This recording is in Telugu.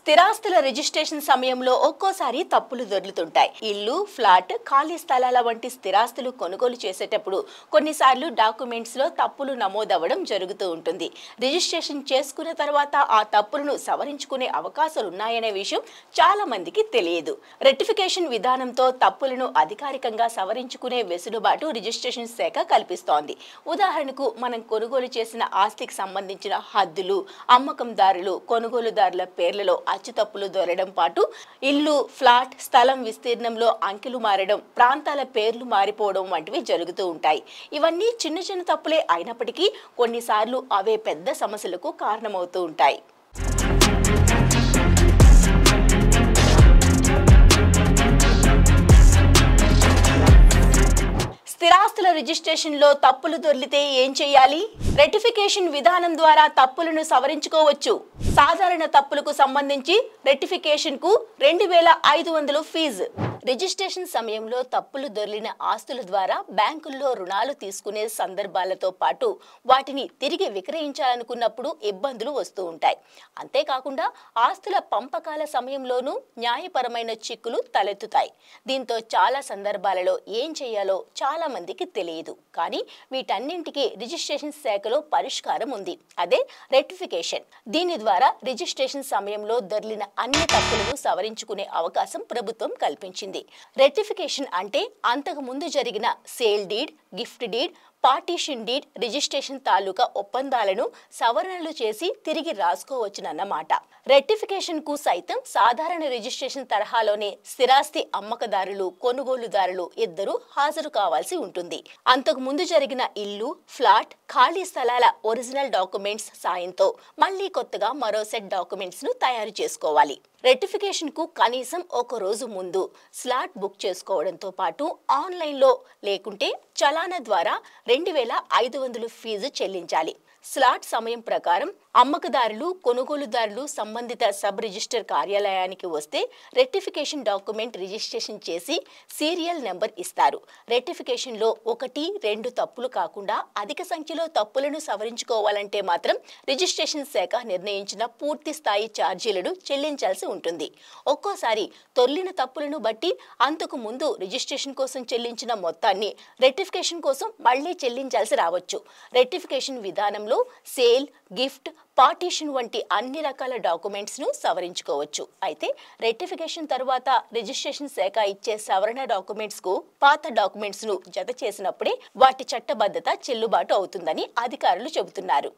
స్థిరాస్తుల రిజిస్ట్రేషన్ సమయంలో ఒక్కోసారి తప్పులు దొర్లుతుంటాయి. ఇల్లు, ఫ్లాట్, ఖాళీ స్థలాల వంటి స్థిరాస్తులు కొనుగోలు చేసేటప్పుడు కొన్నిసార్లు డాక్యుమెంట్స్ లో తప్పులు నమోదవడం జరుగుతూ ఉంటుంది. రిజిస్ట్రేషన్ చేసుకున్న తర్వాత ఆ తప్పులను సవరించుకునే అవకాశాలు ఉన్నాయనే విషయం చాలా మందికి తెలియదు. రెక్టిఫికేషన్ విధానంతో తప్పులను అధికారికంగా సవరించుకునే వెసులుబాటు రిజిస్ట్రేషన్ శాఖ కల్పిస్తోంది. ఉదాహరణకు మనం కొనుగోలు చేసిన ఆస్తికి సంబంధించిన హద్దులు, అమ్మకందారులు, కొనుగోలుదారుల పేర్లలో అచ్చు తప్పులు దొరకడం పాటు ఇల్లు, ఫ్లాట్, స్థలం విస్తీర్ణంలో అంకెలు మారడం, ప్రాంతాల పేర్లు మారిపోవడం వంటివి జరుగుతూ ఉంటాయి. ఇవన్నీ చిన్న చిన్న తప్పులే అయినప్పటికీ కొన్నిసార్లు అవే పెద్ద సమస్యలకు కారణమవుతూ ఉంటాయి. స్థిరాస్తుల రిజిస్ట్రేషన్ లో తప్పులు దొర్లితే ఏం చేయాలి? రెక్టిఫికేషన్ విధానం ద్వారా తప్పులను సవరించుకోవచ్చు. సాధారణ తప్పులకు సంబంధించి రెక్టిఫికేషన్ కు 2500 ఫీజు. రిజిస్ట్రేషన్ సమయంలో తప్పులు దొర్లిన ఆస్తుల ద్వారా బ్యాంకుల్లో రుణాలు తీసుకునే సందర్భాలతో పాటు వాటిని తిరిగి విక్రయించాలనుకున్నప్పుడు ఇబ్బందులు వస్తూ ఉంటాయి. అంతేకాకుండా ఆస్తుల పంపకాల సమయంలోనూ న్యాయపరమైన చిక్కులు తలెత్తుతాయి. దీంతో చాలా సందర్భాలలో ఏం చేయాలో చాలా మందికి తెలియదు. కానీ వీటన్నింటికీ రిజిస్ట్రేషన్ శాఖలో పరిష్కారం ఉంది. అదే రెక్టిఫికేషన్. దీని ద్వారా రిజిస్ట్రేషన్ సమయంలో దొర్లిన అన్ని తప్పులను సవరించుకునే అవకాశం ప్రభుత్వం కల్పించింది. రెక్టిఫికేషన్ అంటే అంతకు ముందు జరిగిన sale deed, gift deed, partition deed, registration తాలూకా ఒప్పందాలను సవరణలు చేసి తిరిగి రాసుకోవచ్చునన్నమాట. రెక్టిఫికేషన్ కు సైతం సాధారణ రిజిస్ట్రేషన్ తరహాలోనే స్థిరాస్తి అమ్మకదారులు, కొనుగోలుదారులు ఇద్దరు హాజరు కావాల్సి ఉంటుంది. అంతకు ముందు జరిగిన ఇల్లు, ఫ్లాట్, ఖాళీ స్థలాల ఒరిజినల్ డాక్యుమెంట్స్ సాయంతో మళ్లీ కొత్తగా మరో సెట్ డాక్యుమెంట్స్ ను తయారు చేసుకోవాలి. రెక్టిఫికేషన్ కు కనీసం ఒక రోజు ముందు స్లాట్ బుక్ చేసుకోవడంతో పాటు ఆన్లైన్ లో లేకుంటే చలానా ద్వారా 2500 ఫీజు చెల్లించాలి. స్లాట్ సమయం ప్రకారం అమ్మకదారులు, కొనుగోలుదారులు సంబంధిత సబ్ రిజిస్టర్ కార్యాలయానికి వస్తే రెక్టిఫికేషన్ డాక్యుమెంట్ రిజిస్ట్రేషన్ చేసి సీరియల్ నెంబర్ ఇస్తారు. రెక్టిఫికేషన్ లో 1, 2 తప్పులు కాకుండా అధిక సంఖ్యలో తప్పులను సవరించుకోవాలంటే మాత్రం రిజిస్ట్రేషన్ శాఖ నిర్ణయించిన పూర్తి స్థాయి ఛార్జీలను చెల్లించాల్సి ఉంటుంది. ఒక్కోసారి తొర్లిన తప్పులను బట్టి అంతకు ముందు రిజిస్ట్రేషన్ కోసం చెల్లించిన మొత్తాన్ని రెక్టిఫికేషన్ కోసం మళ్లీ చెల్లించాల్సి రావచ్చు. రెక్టిఫికేషన్ విధానంలో సేల్, గిఫ్ట్, పార్టీషన్ వంటి అన్ని రకాల డాక్యుమెంట్స్ ను సవరించుకోవచ్చు. అయితే రెక్టిఫికేషన్ తర్వాత రిజిస్ట్రేషన్ శాఖ ఇచ్చే సవరణ డాక్యుమెంట్స్ కు పాత డాక్యుమెంట్స్ ను జత చేసినప్పుడే వాటి చట్టబద్ధత చెల్లుబాటు అవుతుందని అధికారులు చెబుతున్నారు.